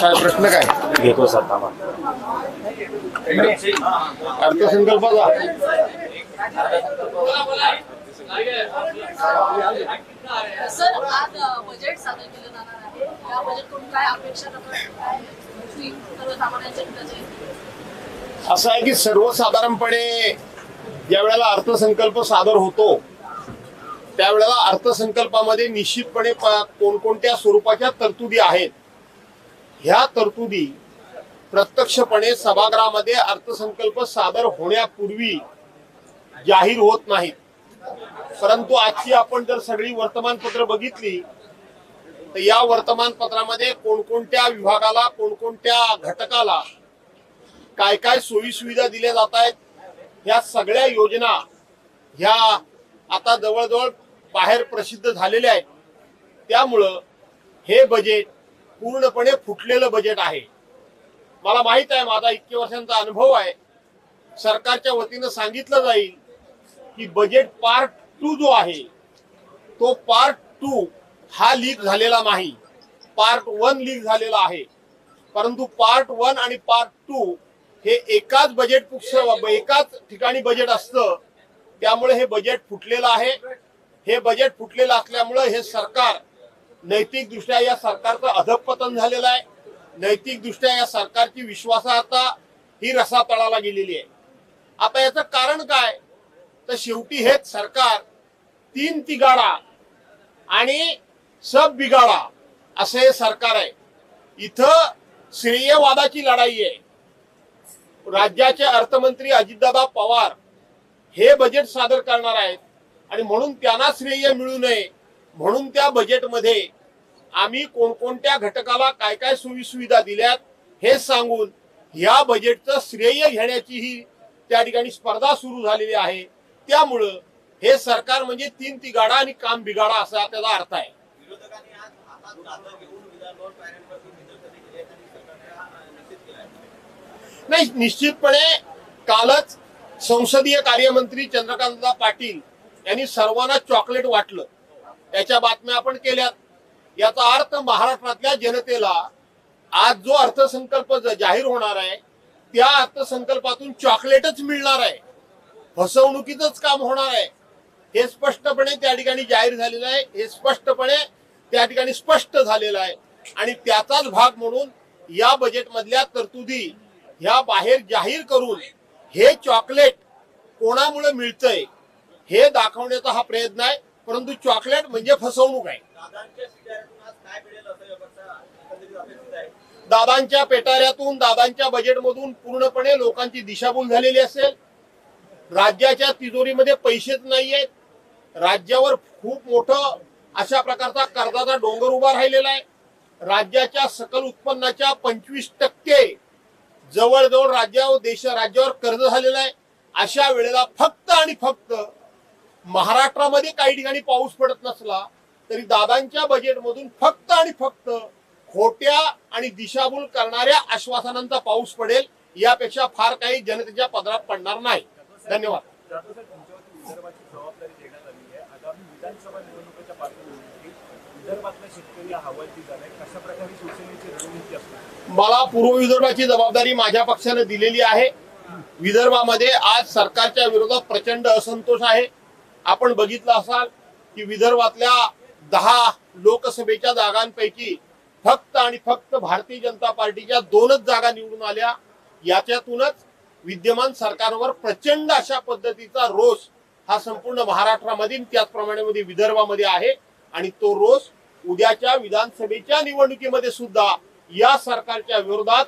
काय प्रश्न काय घेतो सर थांबा. अर्थसंकल्पाचा सर आज बजेट सादर केलं जाणार आहे. या बजेटकडून काय अपेक्षा करतात सर्वसामान्यांच्या हिताचे? असं आहे की सर्वसाधारणपणे ज्या वेळेला अर्थसंकल्प सादर होतो त्यावेळेला अर्थसंकल्पामध्ये निश्चितपणे कोणकोणत्या स्वरूपाच्या तरतुदी आहेत ह्या तरतुदी प्रत्यक्षपणे सभागृहामध्ये अर्थसंकल्प सादर होण्यापूर्वी जाहीर होत नाहीत. परंतु आजची आपण जर सगळी वर्तमानपत्र बघितली तर या वर्तमानपत्रामध्ये कोणकोणत्या विभागाला कोणकोणत्या घटकाला काय काय सोयी सुविधा दिल्या जात आहेत ह्या सगळ्या योजना ह्या आता जवळजवळ बाहेर प्रसिद्ध झालेल्या आहेत. त्यामुळं हे बजेट पूर्णपणे फुटलेलं बजेट आहे. मला माहित आहे, माझा इतके वर्षांचा अनुभव आहे. सरकारच्या वतीनं सांगितलं जाईल की बजेट पार्ट 2 जो आहे तो पार्ट 2 हा लीक झालेला नाही, पार्ट 1 लीक झालेला आहे. परंतु पार्ट 1 आणि पार्ट 2 हे एकाच एकाच ठिकाणी बजेट असतं. त्यामुळे हे बजेट फुटलेलं आहे. हे बजेट फुटलेलं असल्यामुळे हे सरकार नैतिकदृष्ट्या या सरकारचं अधःपतन झालेलं आहे. नैतिकदृष्ट्या या सरकारची विश्वासार्हता ही रसातळाला गेलेली आहे. आता याचं कारण काय तर शेवटी हेच सरकार 3 तिगाडा आणि सब बिगाडा असं हे सरकार आहे. इथं श्रेयवादाची लढाई आहे. राज्याचे अर्थमंत्री अजितदादा पवार हे बजेट सादर करणार आहेत आणि म्हणून त्यांना श्रेय मिळू नये म्हणून त्या बजेटमध्ये आम्ही कोणकोणत्या घटकाला काय काय सोयी सुविधा दिल्यात हे सांगून या बजेटचं श्रेय घेण्याची ही त्या ठिकाणी स्पर्धा सुरू झालेली आहे. त्यामुळं हे सरकार म्हणजे 3 तिगाडा आणि काम बिगाडा असा त्याचा अर्थ आहे. नाही, निश्चितपणे कालच संसदीय कार्यमंत्री चंद्रकांतदादा पाटील यांनी सर्वांना चॉकलेट वाटलं, त्याच्या बातम्या आपण केल्यात. याचा अर्थ महाराष्ट्रातल्या जनतेला आज जो अर्थसंकल्प जाहीर होणार आहे त्या अर्थसंकल्पातून चॉकलेटच मिळणार आहे, फसवणुकीचंच काम होणार आहे. हे स्पष्टपणे त्या ठिकाणी जाहीर झालेलं आहे. हे स्पष्टपणे त्या ठिकाणी स्पष्ट झालेलं आहे आणि त्याचाच भाग म्हणून या बजेटमधल्या तरतुदी ह्या बाहेर जाहीर करून हे चॉकलेट कोणामुळे मिळतंय हे दाखवण्याचा हा प्रयत्न आहे. परंतु चॉकलेट म्हणजे फसवणूक आहे. दादांच्या पेटाऱ्यातून दादांच्या बजेटमधून पूर्णपणे लोकांची दिशाभूल झालेली असेल. राज्याच्या तिजोरीमध्ये पैसेच नाहीयेत. राज्यावर खूप मोठं अशा प्रकारचा कर्जाचा डोंगर उभा राहिलेला आहे. राज्याच्या सकल उत्पन्नाच्या 25% जवळजवळ राज्यावर कर्ज झालेलं आहे. अशा वेळेला फक्त आणि फक्त महाराष्ट्रामध्ये काही ठिकाणी पाऊस पडत नसला तरी दादांच्या बजेटमधून फक्त आणि फक्त खोट्या आणि दिशाभूल करणाऱ्या आश्वासनांचा पाऊस पडेल. यापेक्षा फार काही जनतेच्या पदरात पडणार नाही. धन्यवाद. मला पूर्व विदर्भाची जबाबदारी माझ्या पक्षाने दिलेली आहे. विदर्भामध्ये आज सरकारच्या विरोधात प्रचंड असंतोष आहे. आपण बघितलं असाल की विदर्भातल्या 10 लोकसभेच्या जागांपैकी फक्त आणि फक्त भारतीय जनता पार्टीच्या 2च जागा निवडून आल्या. याच्यातूनच विद्यमान सरकारवर प्रचंड अशा पद्धतीचा रोष हा संपूर्ण महाराष्ट्रामध्ये त्याचप्रमाणे विदर्भामध्ये आहे आणि तो रोष उद्याच्या विधानसभेच्या निवडणुकीमध्ये सुद्धा या सरकारच्या विरोधात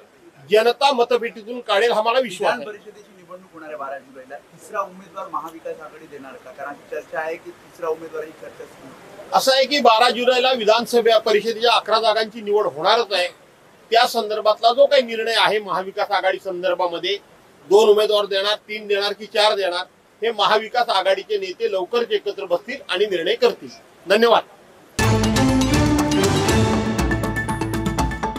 जनता मतपेटीतून काढेल हा मला विश्वास आहे. निवडणूक होणार आहे 12 जुलैला. तिसरा उमेदवार महाविकास आघाडी देणार का? कारण चर्चा आहे की तिसरा उमेदवार ही चर्चा असं आहे की 12 जुलैला विधानसभा परिषदेच्या 11 जागांची निवड होणारच आहे. त्या संदर्भातला जो काही निर्णय आहे महाविकास आघाडी संदर्भामध्ये 2 उमेदवार देणार, 3 देणार की 4 देणार हे महाविकास आघाडीचे नेते लवकरच एकत्र बसतील आणि निर्णय करतील. धन्यवाद.